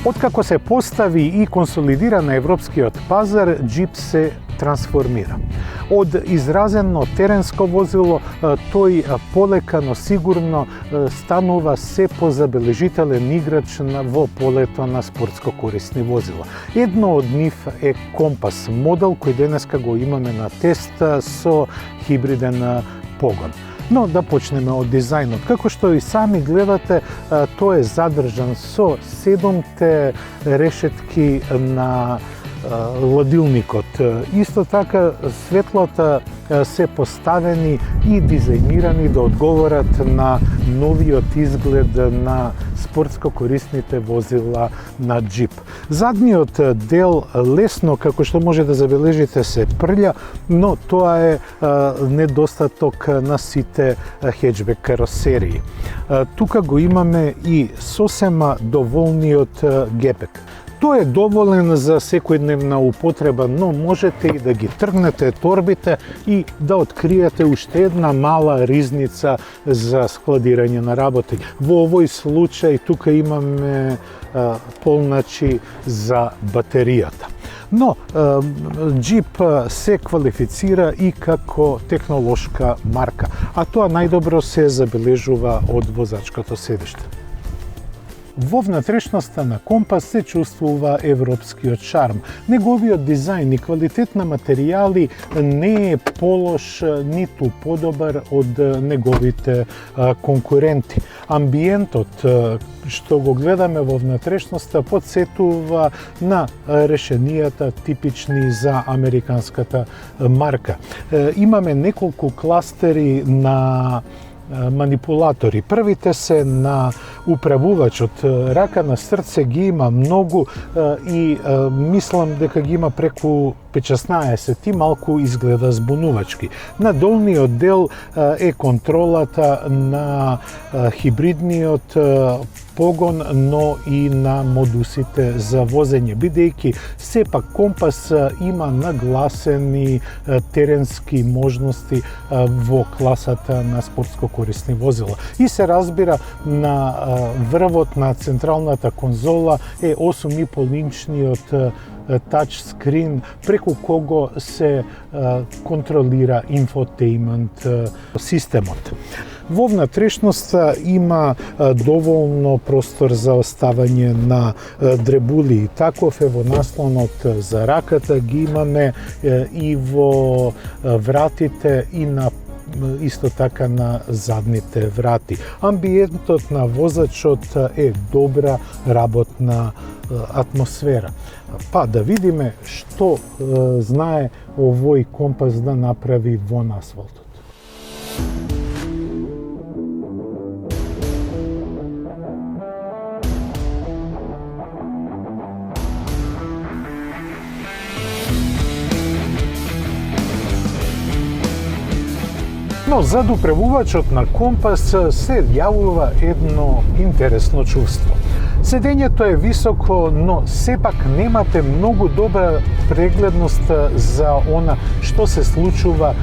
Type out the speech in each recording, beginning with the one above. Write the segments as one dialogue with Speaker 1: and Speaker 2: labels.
Speaker 1: Откако се постави и консолидира на европскиот пазар, Jeep се трансформира. Од изразено теренско возило, тој полека, но сигурно станува се позабележителен играч во полето на спортско корисни возила. Едно од нив е Компас, модел кој денеска го имаме на тест со хибриден погон. Но да почнеме од дизајнот. Како што и сами гледате, тој е задржан со 7 решетки на ладилникот. Исто така светлата се поставени и дизајнирани да одговорат на новиот изглед на спортско корисните возила на Jeep. Задниот дел лесно, како што може да забележите, се прља, но тоа е недостаток на сите хеджбек каросерии. Тука го имаме и сосема доволниот гепек. Тој е доволен за секојдневна употреба, но можете и да ги тргнете торбите и да откриете уште една мала ризница за складирање на работи. Во овој случај тука имаме полначи за батеријата. Но Jeep се квалифицира и како технолошка марка, а тоа најдобро се забележува од возачкото седиште. Во внатрешноста на Компас се чувствува европскиот шарм. Неговиот дизајн и квалитет на материјали не е полош ниту подобар од неговите конкуренти. Амбиентот што го гледаме во внатрешноста подсетува на решенијата типични за американската марка. Имаме неколку кластери на манипулатори. Првите се на управувачот. Рака на срце ги има многу и мислам дека ги има преку 15 и малку изгледа збунувачки. На долниот дел е контролата на хибридниот погон, но и на модусите за возење, бидејќи сепак Компас има нагласени теренски можности во класата на спортско корисни возила. И се разбира, на врвот на централната конзола е 8,5-инчниот тачскрин преку кого се контролира инфотејмент системот. Во внатрешноста има доволно простор за оставање на дребули. Таков е во наслонот за раката, ги имаме и во вратите и на исто така на задните врати. Амбиентот на возачот е добра работна атмосфера. Па да видиме што знае овој Компас да направи во асфалтот. Но зад управувачот на Компас се јавува едно интересно чувство. Седењето е високо, но сепак немате многу добра прегледност за она што се случува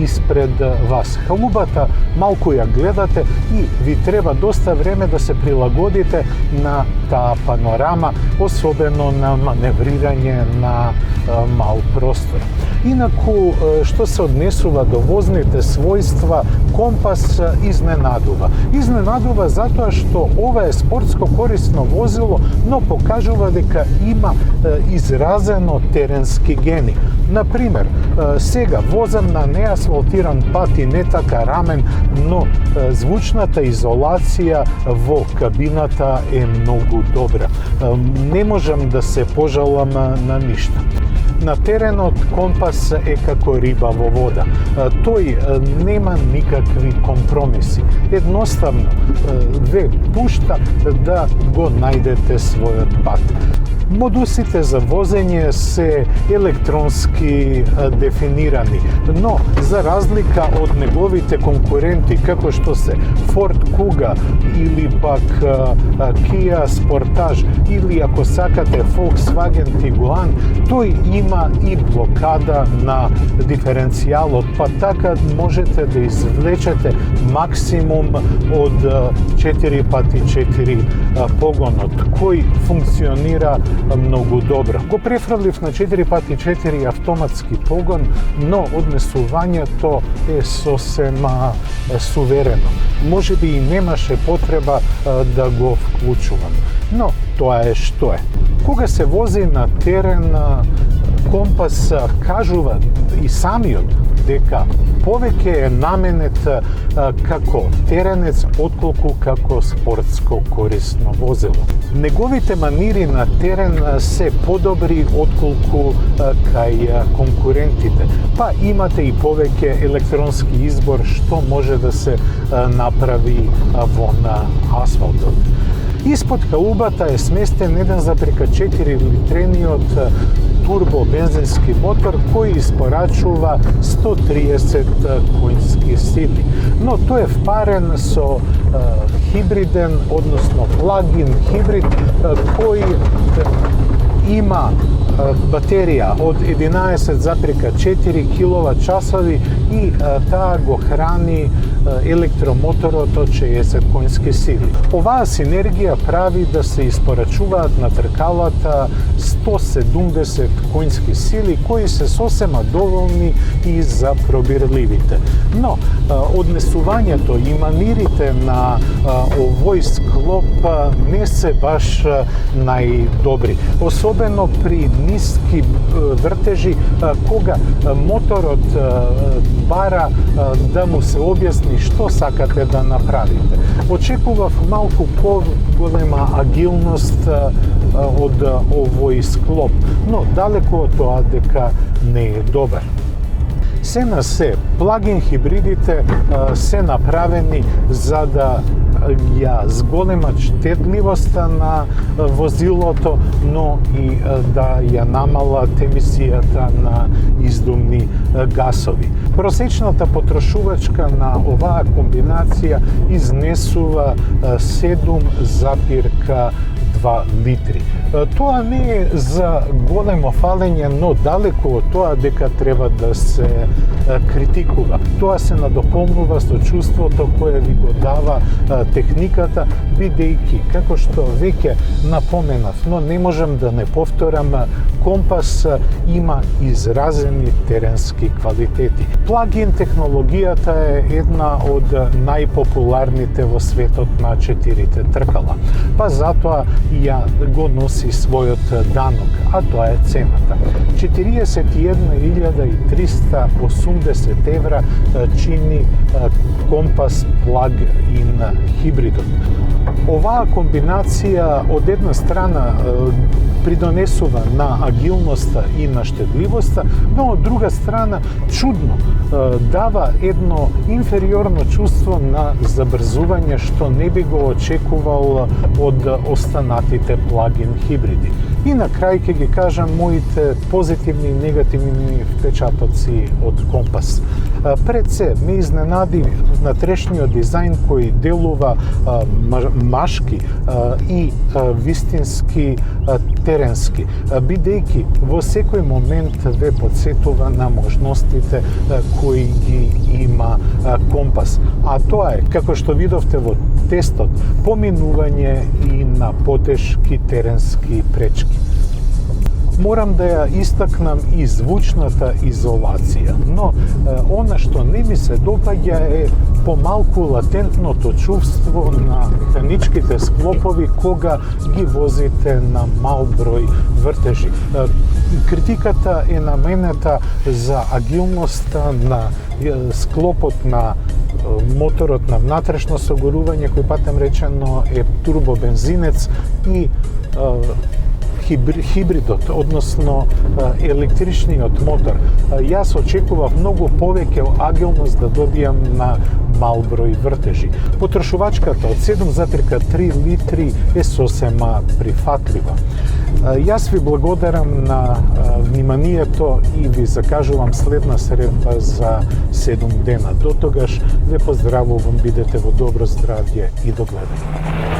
Speaker 1: испред вас. Халубата малку ја гледате и ви треба доста време да се прилагодите на таа панорама, особено на маневрирање на мал простор. Инаку, што се однесува до возните својства, Компас изненадува. Изненадува затоа што ова е спортско корисно возило, но покажува дека има изразено теренски гени. Например, сега возам на неасфалтиран пат и не така рамен, но звучната изолација во кабината е многу добра. Не можам да се пожалам на ништо. На теренот Компас е како риба во вода. Тој нема никакви компромиси. Едноставно ве пушта да го најдете својот пат. Модусите за возење се електронски дефинирани, но за разлика од неговите конкуренти како што се Ford Kuga или пак Kia Sportage или ако сакате Volkswagen Tiguan, тој има и блокада на диференцијалот, па така можете да извлечете максимум од 4x4 погонот, кој функционира многу добро. Го префрлив на 4x4 автоматски погон, но однесувањето е сосема суверено. Може би и немаше потреба да го вклучувам. Но тоа е што е. Кога се вози на терен, Компас кажува и самиот дека повеќе е наменет како теренец отколку како спортско корисно возило. Неговите манири на терен се подобри отколку кај конкурентите. Па имате и повеќе електронски избор што може да се направи во на асфалтот. Испод каубата е сместен 1,4 литрениот турбо бензински мотор кој испорачува 130 конски сили. Но тој е впарен со хибриден, односно плагин хибрид кој има батерија од 11,4 киловат-часови и таа го храни електромоторот од 60 конски сили. Оваа синергија прави да се испорачуваат на тркалата 170 конски сили кои се сосема доволни и за пробирливите. Но однесувањето и манирите на овој склоп не се баш најдобри. Особено при ниски вртежи, кога моторот бара да му се објасни што сакате да направите. Очекував малку поголема агилност од овој склоп, но далеко од тоа дека не е добар. Се на се, плагин хибридите се направени за да ја зголемат штетливоста на возилото, но и да ја намалат емисијата на издумни гасови. Просечната потрошувачка на оваа комбинација изнесува 7,2 литри. Тоа не е за големо фалење, но далеко од тоа дека треба да се критикува. Тоа се надополнува со чувството кое ви го дава техниката, бидејќи, како што веќе напоменав, но не можам да не повторам, Компас има изразени теренски квалитети. Плагин технологијата е една од најпопуларните во светот на 4 тркала, па затоа ја го носи својот данок, а тоа е цената. 41.380 евра чини Компас плагин хибридот. Оваа комбинација од една страна придонесува на агилноста и на штедливоста, но од друга страна чудно дава едно инфериорно чувство на забрзување што не би го очекувал од останатите плагин хибриди. И на крај ќе ги кажам моите позитивни и негативни впечатоци од Компас. Пред се ме изненади внатрешниот дизајн кој делува машки и вистински теренски, бидејќи во секој момент ве подсетува на можностите кои ги има Компас. А тоа е, како што видовте во тестот, поминување и на потешки теренски пречки. Морам да ја истакнам и звучната изолација, но она што не ми се допаѓа е помалку латентното чувство на механичките склопови кога ги возите на мал број вртежи. Критиката е наменета за агилноста на склопот на моторот на внатрешно согорување, кој патем речено е турбобензинец и хибридот, односно електричниот мотор. Јас очекував многу повеќе агилност да добијам на мал број вртежи. Потрошувачката од 7,3 литри е сосема прифатлива. Јас ви благодарам на вниманието и ви закажувам следна средба за 7 дена. До тогаш ве поздравувам, бидете во добро здравје и до гледање.